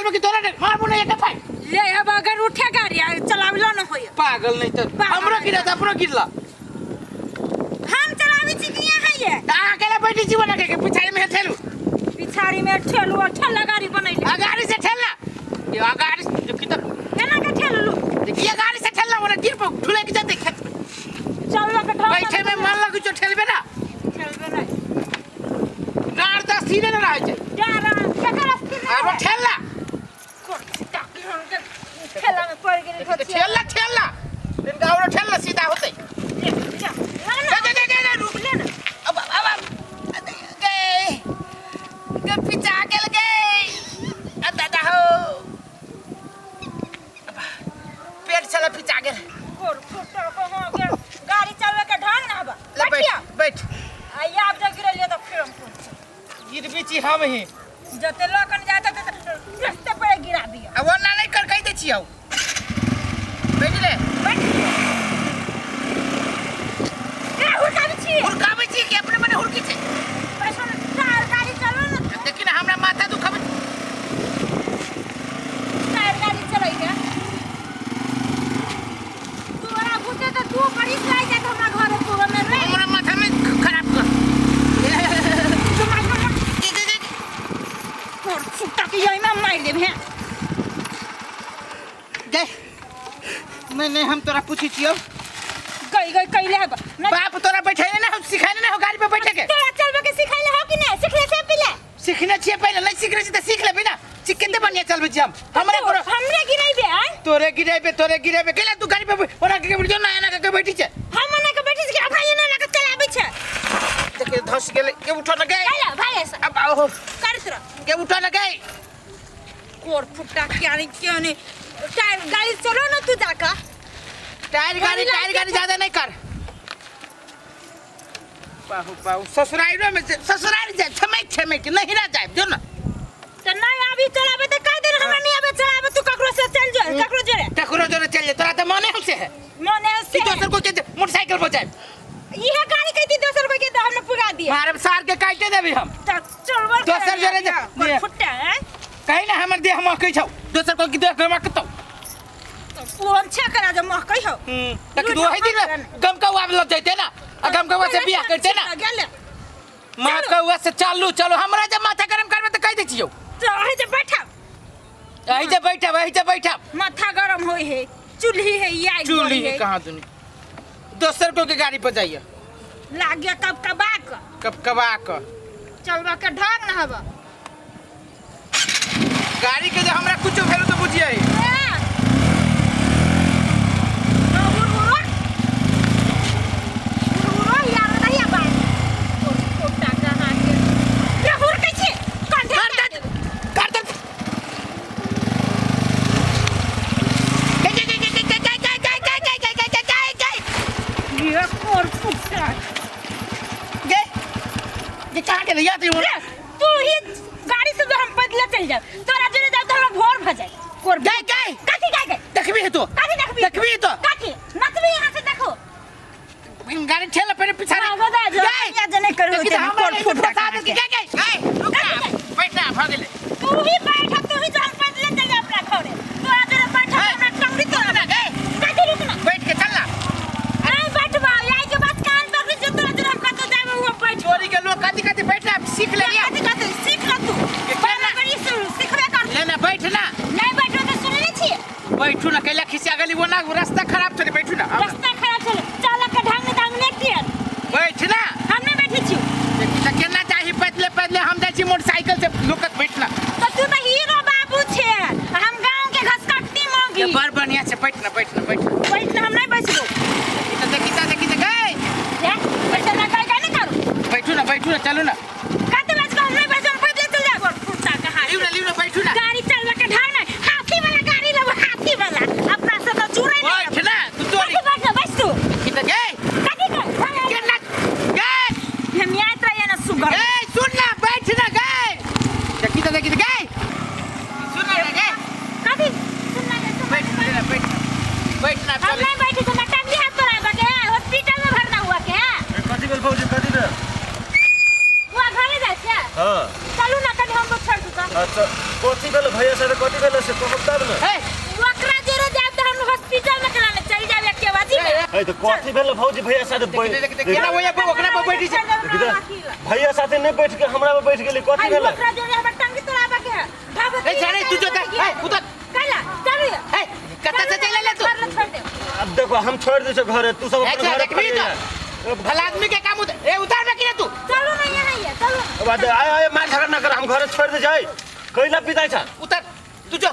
चलबे कि तोरा मारबो नहीं एक फाइ ले अब अगर उठे गाड़ी चलावला न होय पागल नहीं तो हमरो गिरा त अपनो गिरला हम चलावी छी कि है ये ता अकेला बैठी छी बना के पिछाड़ी में ठेलू पिछाड़ी में ठेलू ठेला गाड़ी बनैले गाड़ी से ठेलना ये गाड़ी जो किधर केना के ठेलू देखिए गाड़ी से ठेलना वाला गिर पर ठुले के जाते खेत में चलवा के ढाल बैठे में मन लग जो ठेलबे ना ठेलबे नहीं गाड़ द सीधे ना रह जाए डारा केकर अस्ती अब ठेलना ठेला में पड़ गेल तो ठेलना दिन गावरो ठेलना सीधा होते रुक ले ना अब गए पिचा गेल गए दादा हो पेट चला पिचा गेल और फुटल को हो गेल गाड़ी चलवे के ढंग ना बा बैठ आई आप जब गिरलिए तो फिर हम गिरबी छी हम ही जते लोकन जाते तो रास्ते पे गिरा दिया अब वो ना नहीं कर कह दे छी आउ बैठ ले ए हुरकाबे छी कि अपने मने हुरकी छे पैसा टायर गाड़ी चलो ना लेकिन हमरा माथा दुखाबे टायर गाड़ी चलाई के तोरा बुझे तो तू बड़ी लाई जा हमरा घर पूरा में रे हमरा माथा में खराब कर और फुटा के यही में मार दे भैया दे मैंने हम तोरा पूछी छियो गई कैले है बाप तोरा बैठाइले ना हम सिखाने ना हो गाड़ी पे बैठे के तोरा चलबे के सिखाइले हो कि नहीं सिखले से पहले सीखने छिए पहले नहीं सीख रही छी त सीख लेबे ना सीख के बढ़िया चलबे छी हम हमरे गिराइबे आ तोरे गिराबे केला तू गाड़ी पे ओना के बैठ ना ना के बैठी छे हम ना के बैठी छी अपना ये ना के चलाबे छे देखे धस गेले के उठो ना गए चला भाई ऐसा अब आओ कर तोरा के उठो ना गए कोर फुटा क्या नहीं टायर गाड़ी चलो ना तू जाका टायर गाड़ी ज्यादा नहीं कर पाहु ससुराल में ससुराल जाए छमे के नहीं ना जाए जो ना तो नहीं अभी चलाबे तो कह दे हमरा नहीं आबे चलाबे तू ककरो से चल जा ककरो जोरे चल जा तोरा तो मने से है मने से दोसर को के मोटरसाइकिल पर जाए ये गाड़ी कहती दोसर को के हमने पुगा दिया मारे सार के काटे देबी हम चलवर दोसर जोरे जा फुटा है कहीं ना हमर देह में कहि छौ दोसर को के देह के मकतो कौन छे करा जे मह कहि हो तक दो है दिन गम का वाब लग जाते ना गम का से बियाह करते ना मां का से चलो हमरा जब माथा गरम करबे त कह दे छियो तो है जे बैठा माथा गरम होई है चूल्ही है या चूल्ही है कहां दुनी दोसर को के गाड़ी पर जाइए लाग गया कबकबा क चलवा के ढंग ना हबा गाड़ी के जे हमरा कुछो भेलो तो बुझिए तू ही गाड़ी से हम बदला चल जा तोरा जने जा तो हम भोर भ जाए कोर गए काठी देखबी है तो काठी काठी नचबी यहां से देखो गाड़ी ठेला पहले पिछाड़ी या जने करू ते कोर फुट बता दे रुक ना बैठना भाग ले तू ही बैठ तू ही जान बदला चल जा अपना घरे तोरा जने बैठ अपना टंगड़ी तोरा ना गए काठी रुक ना बैठ के चलना नहीं बैठबा यही के बात कान पकड़ जो तोरा जने कतो जाए वो बैठ चोरी के लोग काटी बैठना सीख ले काटी सीख ल तू बड़ी सीखबे कर लेना बैठना नहीं बैठो तो सुन ले छी बैठू ना कैला खिसिया गली वो ना रास्ता खराब चले बैठू ना रास्ता खराब चले चल के ढंग ने किया बैठना हम नहीं बैठी छी देखी केना चाहिए पैदले हम जाई छी मोटरसाइकिल से लोकत बैठना तो तू तो हीरो बाबू छे हम गांव के घसकट्टी मांगी ये बड़ बढ़िया से बैठना हम नहीं बैठबो देखी गए या बैठना ना करू बैठू ना चलो ना कते बज को हम नहीं बैठो बदले चल जा और फुटा कहां लियो ना बैठू ना गाड़ी चलवा के ढंग में हाथी वाला गाड़ी लो हाथी वाला अपना से तो चूरे नहीं बैठना तू चोरी बस तू कितना गए केना गए हम यात्रा या ना सुगर ए सुन ना बैठना गए देखी गए सुन ना गए कभी सुनना बैठना हम नहीं बैठी तो मैं टांग हाथ तोड़ा बके हॉस्पिटल में भरना हुआ क्या कथी बोल भौजी कथी रे वो घरे जा छे हां चलू ना कनी हम लोग छोड़ अच्छा कथी भेल भैया से कथी भेल से कहब तब न ए ओकरा जोरे जाब त हम हॉस्पिटल में कराने चल जाब एक के बाजी में ए तो कथी भेल भौजी भैया साथे केना ओया पे ओकरा पे बैठी छै भैया साथे नहीं बैठ के हमरा पे बैठ गेली कथी भेल ओकरा जोरे हमर टंगी तोड़ाबा के है ए जाने तू जो ए उधर कैला चल ए कत्ता से चले ले तू छोड़ दे अब देखो हम छोड़ दे घरे तू सब अपने घरे देखबी तो भला आदमी के काम ए उतार ना कि तू चलो नहीं है चलो अब आए मार झगड़ा ना कर हम घरे छोड़ दे जाए कैला पिताई छ उतर तू जो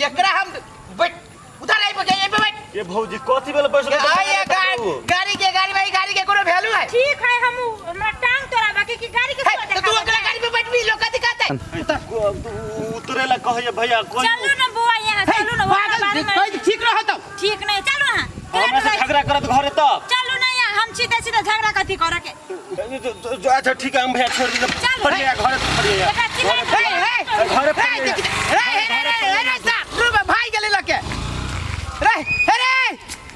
एकरा हम बैठ उतार आई पे ए पे बैठ ये भौजी कथी भेल बैठ के आया गाड़ी के कोनो वैल्यू है ठीक है हम हमरा टांग तोड़ाबा के गाड़ी के तो तू ओकरा गाड़ी पे बैठ भी लोग दिखाते उतरे ला कहिए भैया कोई चलो ना बुआ यहाँ चलो ना पागल ठीक रह तो ठीक नहीं चलो ना हमरा से झगड़ा करत घरे तब चलो ना यहाँ हम सीधे सीधे झगड़ा कथी करे के अच्छा ठीक है हम भैया छोड़ दे पड़ गया घरे पड़ गया घरे पड़ गया भाई गेले लके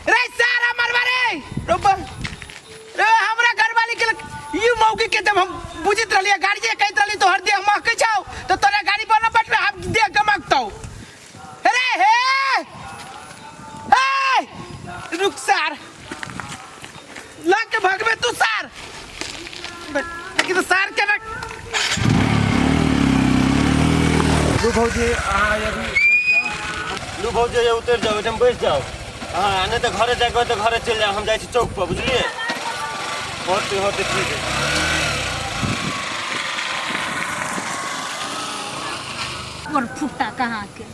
रे सारा मरवा रे हमरा घर वाली के यू मौके के जब हम बुझित रहलिए गाड़ी जे कहत रहली तो हर दे हम के जाओ तो तोरा गाड़ी पर न बैठ हम दे गमकतौ रे रुक सार लग भगवे तू सार लेकिन तो सार के रख लू भौजी लू भौजी ये उतर जाओ एकदम बैठ जाओ हाँ नहीं तो घरे जाके तो घरे चल जाओ हम जाए चौक पर बुझलिए होते ठीक है और फुट्टा कहाँ के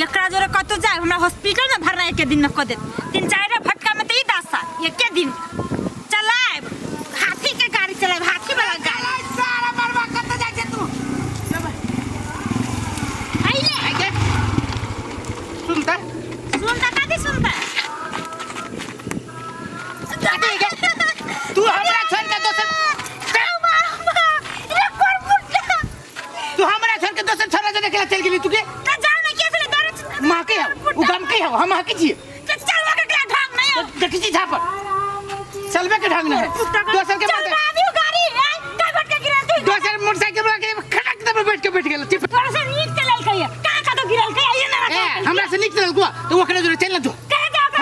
एकरा जोरे कतो जाए हमरा हॉस्पिटल में भरना एक दिन में क दे 3-4 फटका में तो ई 10 साल एक दिन चलाए हाथी के गाड़ी चलाए हाथी वाला गाड़ी सारा मरवा कत जाय छै तू आइले सुनता कादी सुनता तू हमरा छोड़ के दोसर तू हमरा छोड़ के दोसर छोरा जे देखला चल गेली तू के त जाओ ना कैसे दौड़ मां के हो उ गम के हो हम के छी चलवा के ढंग नहीं है देखी छी झापर चलबे के ढंग नहीं है दोसर के चल आदमी गाड़ी है टाइगर के गिरल तू दोसर मोटरसाइकिल वाला के खटक दे बैठ के बैठ गेल चिप तोरा से नीक चलल कहिए कहां का तो गिरल कहिए ये ना हमरा से निक चल गो तो ओकरे जोरे चल ना जो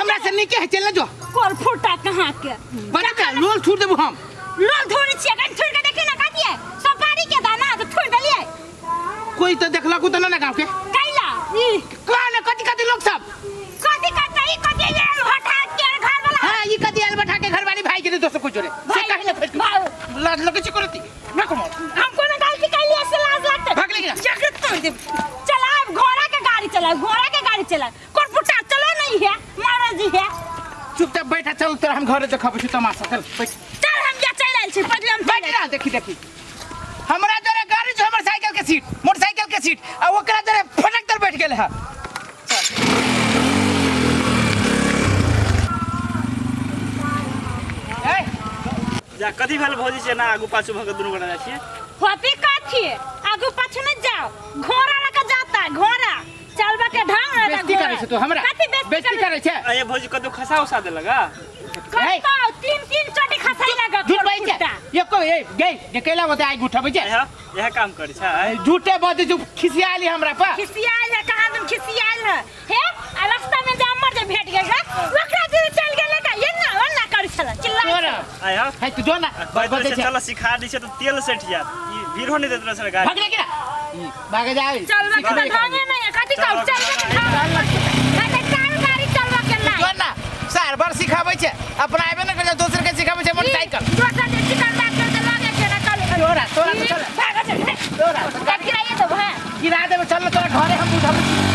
हमरा से निक है चल ना जो कोर फुटा कहां के बड़ा का लोल छोड़ देबो हम लोल थोड़ी छिए कन छोड़ के देखी ना का दिए सफारी के दाना तो छोड़ दलिए कोई तो देखला को तो ना गांव के कैला ई कौन कति लोग सब कथी करता ई कथी ये हटा के घर वाला हां ई कति आल बैठा के घर वाली भाई के दोस्त को जोरे से कहीं ना फेंक लाज लगे छी करती ना कमो हमको ना गलती कैली ऐसे लाज लगता भाग लेगी ना जगत तोड़ दे चला घोड़ा के गाड़ी चला कोन फुटा चलो नहीं है महाराज जी है चुपचाप बैठा चल तोरा हम घर देखब छी तमाशा चल बैठ चल हम जा चल आइल छी पहले हम बैठ ना देखी हमरा जरे गाड़ी जो हमर साइकिल के सीट मोटरसाइकिल के सीट आ ओकरा जरे फटक कर बैठ गेल है जा कथी भेल भौजी से ना आगू पाछू भग दुनू गोटा जाइ छियै होती काथी आगू पाछू में जाओ घोड़ा रखा जाता घोड़ा चलबा के ढंग ना बेइज्जती करे छै तू हमरा बेइज्जती करे छै अये भौजी कदू खसा उसा दे लगा कतो 3 चोटी खसाई लगा झूठ बाई छै एको ए गई जे केला होते आई गुठा बजे यह काम करे छै झूठे बात जो खिसियाली हमरा पर खिसियाल है कहां तुम खिसियाल है आ रास्ता में जा मर जे भेट गेल ओकरा जे चल गेल का ये ना कर छला चिल्ला आया है तू जो ना बदल से चल सिखा दी छै तो तेल सेठ जात ई भीड़ होने देत रह गाड़ी भाग ले के ना भाग जाए चलवा के ढंगे नहीं है कथी का चलवा के ढंग गाड़ी चलवा के नहीं जो ना सार बार सिखाबै छै अपना आबे ना कर दोसर के सिखाबै छै मोटरसाइकिल दोसर के सिखा के लगे के ना चल तोरा तो चल भाग जा तोरा गिराइए तो है गिरा देबे चल तोरा घरे हम उठाबै छी